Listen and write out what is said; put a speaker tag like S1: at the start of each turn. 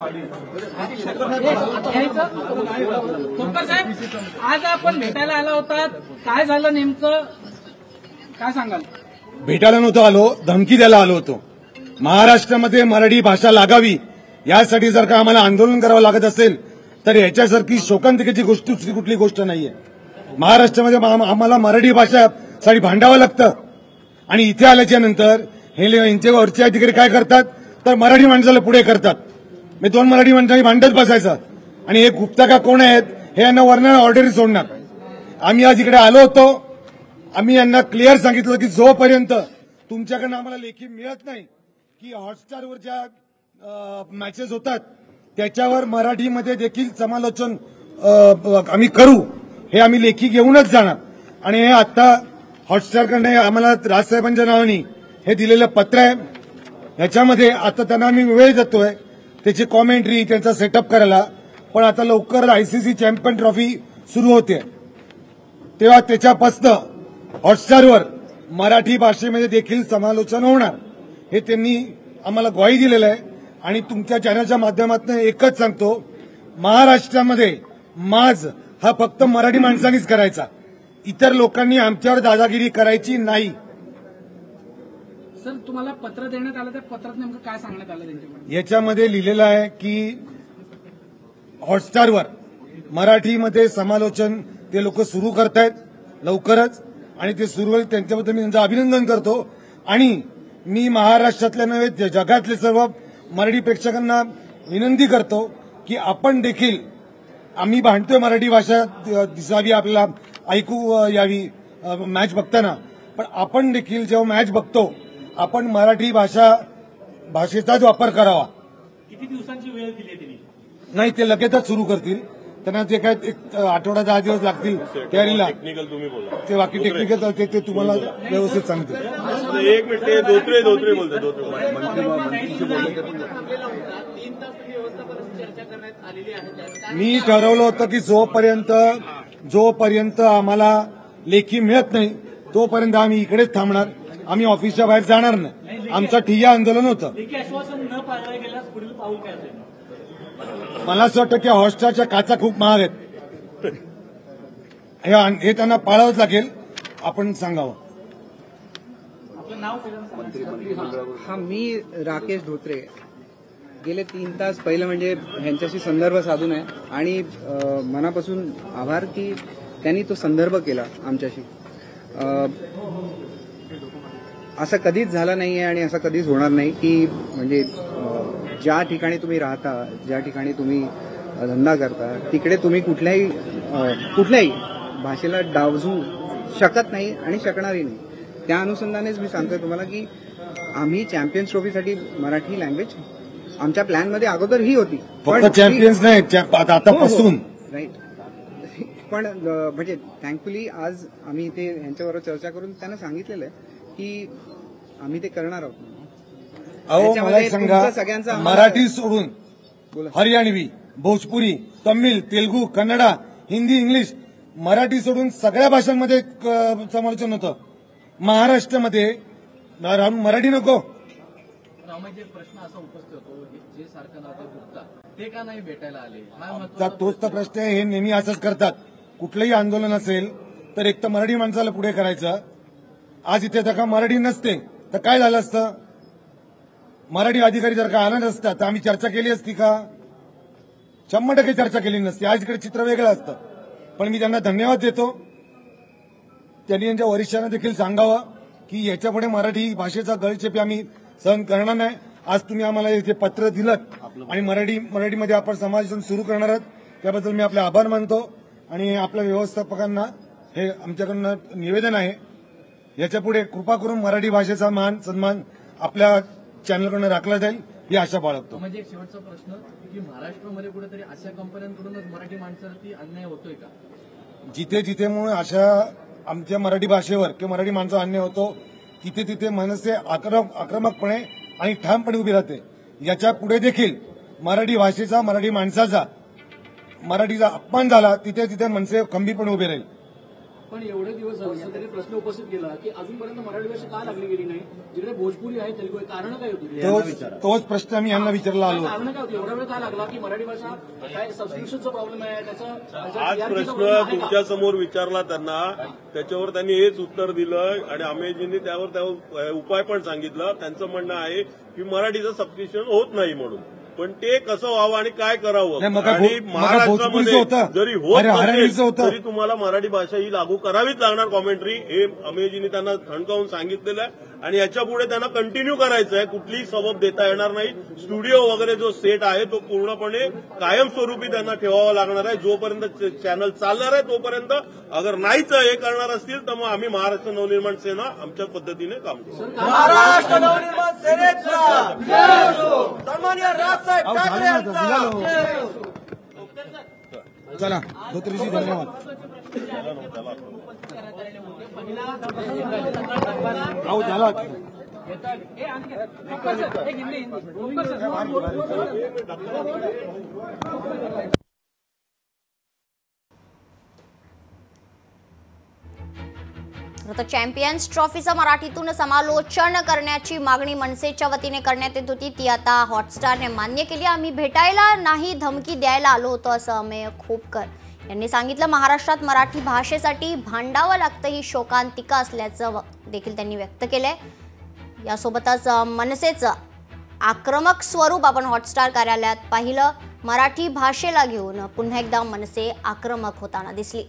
S1: खोपकर साहेब, आज आपण भेटायला आला होतात, काय झालं नेमकं, काय सांगाल?
S2: भेटायला नव्हतो आलो, धमकी द्यायला आलो होतो. महाराष्ट्रामध्ये मराठी भाषा लागावी यासाठी जर का आम्हाला आंदोलन करावं लागत असेल तर याच्यासारखी शोकांतिकेची गोष्ट दुसरी कुठली गोष्ट नाहीये. महाराष्ट्रामध्ये आम्हाला मराठी भाषासाठी भांडावं लागतं आणि इथे आल्याच्या नंतर हे यांचे वरचे अधिकारी काय करतात तर मराठी माणसाला पुढे करतात. मी दोन मराठी माणसांनी भांडत बसायचं आणि हे गुप्ता का कोण आहेत हे यांना वर्ण ऑर्डर सोडणार. आम्ही आज इकडे आलो होतो, आम्ही यांना क्लिअर सांगितलं की जोपर्यंत तुमच्याकडनं आम्हाला लेखी मिळत नाही की हॉटस्टारवर ज्या मॅचेस होतात त्याच्यावर मराठीमध्ये देखील समालोचन आम्ही करू, हे आम्ही लेखी घेऊनच जाणार. आणि हे आता हॉटस्टारकडे आम्हाला राजसाहेबांच्या नावाने हे दिलेलं पत्र आहे. ह्याच्यामध्ये आता त्यांना आम्ही वेळ देतोय त्याची कॉमेंट्री त्यांचा सेटअप करायला. पण आता लवकर आयसीसी चॅम्पियन ट्रॉफी सुरू होते तेव्हा त्याच्यापासून हॉटस्टारवर मराठी भाषेमध्ये देखील समालोचन होणार हे त्यांनी आम्हाला ग्वाही दिलेलं आहे. आणि तुमच्या चॅनलच्या माध्यमातून एकच सांगतो, महाराष्ट्रामध्ये माज हा फक्त मराठी माणसांनीच करायचा, इतर लोकांनी आमच्यावर दादागिरी करायची नाही.
S1: सर, तुम्हाला पत्र देण्यात आलं, त्या पत्रात नेमकं काय सांगण्यात आलं त्यांच्याकडून?
S2: याच्यामध्ये लिहिलेलं आहे की हॉटस्टारवर मराठीमध्ये समालोचन ते लोक सुरू करतायत लवकरच आणि ते सुरू होईल. त्यांच्याबद्दल मी त्यांचं अभिनंदन करतो आणि मी महाराष्ट्रातल्या नव्हे जगातले सर्व मराठी प्रेक्षकांना विनंती करतो की आपण देखील, आम्ही भांडतोय मराठी भाषा दिसावी, आपल्याला ऐकू यावी मॅच बघताना, पण आपण देखील जेव्हा मॅच बघतो आपण मराठी भाषेचाच वापर करावा.
S1: किती दिवसांची वेळ दिली त्यांनी?
S2: नाही, ते लगेचच सुरू करतील. त्यांना जे काय एक आठवडा 10 दिवस लागतील तयारीला.
S3: टेक्निकल तुम्ही बोला,
S2: ते बाकी टेक्निकल ते तुम्हाला व्यवस्थित सांगतील.
S3: एक मिनिट, ते धोत्रे बोलते.
S2: मी ठरवलं होतं की जोपर्यंत आम्हाला लेखी मिळत नाही तोपर्यंत आम्ही इकडेच थांबणार, आम्ही ऑफिसच्या बाहेर जाणार नाही. आमचं ठिय्या आंदोलन होतं. मला असं वाटतं की हॉटस्टारच्या काचा खूप महाग आहेत, हे त्यांना पाळावंच लागेल. आपण सांगावं.
S4: हा, मी राकेश धोत्रे. गेले 3 तास पहिलं म्हणजे ह्यांच्याशी संदर्भ साधून आहे आणि मनापासून आभार की त्यांनी तो संदर्भ केला आमच्याशी. असं कधीच झालं नाहीये आणि असं कधीच होणार नाही की म्हणजे ज्या ठिकाणी तुम्ही राहता, ज्या ठिकाणी तुम्ही धंदा करता तिकडे तुम्ही कुठल्याही भाषेला डावजू शकत नाही आणि शकणारही नाही. त्या अनुषंगानेच मी सांगतोय तुम्हाला की आम्ही चॅम्पियन्स ट्रॉफीसाठी मराठी लँग्वेज आमच्या प्लॅनमध्ये अगोदर ही होती,
S2: फक्त चॅम्पियन्स नाही आतापासून.
S4: राईट. पण म्हणजे थँकफुली आज आम्ही इथे यांच्याबरोबर चर्चा करून त्यांना सांगितलेलं आहे की आम्ही ते करणार आहोत.
S2: अहो, मला एक सांगा, मराठी सोडून हरियाणवी, भोजपुरी, तमिळ, तेलुगू, कन्नडा, हिंदी, इंग्लिश, मराठी सोडून सगळ्या भाषांमध्ये समालोचन होतं. महाराष्ट्रामध्ये मराठी नको.
S5: प्रश्न असा उपस्थित होतो, जे सारखं नाव गुप्ता ते का नाही भेटायला आले?
S2: तोच तर प्रश्न आहे. हे नेहमी असंच करतात. कुठलंही आंदोलन असेल तर एक तर मराठी माणसाला पुढे करायचं. आज इथे जर का मराठी नसते तर काय झालं असतं? मराठी अधिकारी जर का आला नसता तर आम्ही चर्चा केली असती का? 100% चर्चा केली नसती. आज इकडे चित्र वेगळं असतं. पण मी त्यांना धन्यवाद देतो. त्यांनी यांच्या वरिष्ठांना देखील सांगावं की याच्यापुढे मराठी भाषेचा गळचेपी आम्ही सहन करणार नाही. आज तुम्ही आम्हाला इथे पत्र दिलं आणि मराठीमध्ये आपण समालोचन सुरू करणार आहात, त्याबद्दल मी आपले आभार मानतो. आणि आपल्या व्यवस्थापकांना हे आमच्याकडनं निवेदन आहे, याच्यापुढे कृपा करून मराठी भाषेचा मान सन्मान आपल्या चॅनलकडून राखला जाईल ही आशा बाळगतो.
S5: म्हणजे एक शेवटचा प्रश्न की महाराष्ट्रामध्ये कुठेतरी अशा कंपन्यांकडूनच मराठी माणसावरती अन्याय होतोय का?
S2: जिथे जिथे म्हणून अशा आमच्या मराठी भाषेवर किंवा मराठी माणसावर अन्याय होतो तिथे तिथे मनसे आक्रमकपणे आणि ठामपणे उभी राहते. याच्या पुढे देखील मराठी भाषेचा, मराठी माणसाचा, मराठीचा अपमान झाला तिथे तिथे मनसे खंबीरपणे उभे राहील.
S5: पण एवढे दिवस झाले तरी प्रश्न उपस्थित केला की अजूनपर्यंत मराठी भाषा का लागली गेली नाही, जिकडे भोजपुरी आहे तेलुगू आहे, कारण काय होती?
S2: तोच प्रश्न आम्ही यांना विचारला आलो.
S5: कारण काय होती? एवढा वेळ का लागला की मराठी भाषा काय सबस्क्रिप्शनचा प्रॉब्लेम आहे त्याचा?
S3: आज प्रश्न तुमच्या समोर विचारला त्यांना, त्याच्यावर त्यांनी हेच उत्तर दिलं आणि अमेजींनी त्यावर उपाय पण सांगितलं. त्यांचं म्हणणं आहे की मराठीचं सबस्क्रिप्शन होत नाही म्हणून, पण ते कसं व्हावं आणि काय करावं. आणि महाराष्ट्रामध्ये जरी होत नसेल तरी तुम्हाला मराठी भाषा ही लागू करावीच लागणार कॉमेंट्री, हे अमेजींनी त्यांना ठणकावून सांगितलेलं आहे. आणि याच्या पुढे त्यांना कंटिन्यू करायचं आहे, कुठलीही सबब देता येणार नाही. स्टुडिओ वगैरे जो सेट आहे तो पूर्णपणे कायमस्वरूपी त्यांना ठेवावा लागणार आहे. जोपर्यंत चॅनल चालणार आहे तोपर्यंत. अगर नाहीच हे करणार असतील तर मग आम्ही महाराष्ट्र नवनिर्माण सेना आमच्या पद्धतीने काम करू.
S6: महाराष्ट्र नवनिर्माण सेनेचा सन्माननीय राजसाहेब ठाकरे यांचा.
S2: चला धोत्रीजी, धन्यवाद. अहो झाला
S7: तर चॅम्पियन्स ट्रॉफीचं मराठीतून समालोचन करण्याची मागणी मनसेच्या वतीने करण्यात येत होती, ती आता हॉटस्टारने मान्य केली. आम्ही भेटायला नाही, धमकी द्यायला आलो होतो असं अमेय खोपकर यांनी सांगितलं. महाराष्ट्रात मराठी भाषेसाठी भांडावं लागतं ही शोकांतिका असल्याचं देखील त्यांनी व्यक्त केलंय. यासोबतच मनसेचं आक्रमक स्वरूप आपण हॉटस्टार कार्यालयात पाहिलं. मराठी भाषेला घेऊन पुन्हा एकदा मनसे आक्रमक होताना दिसली.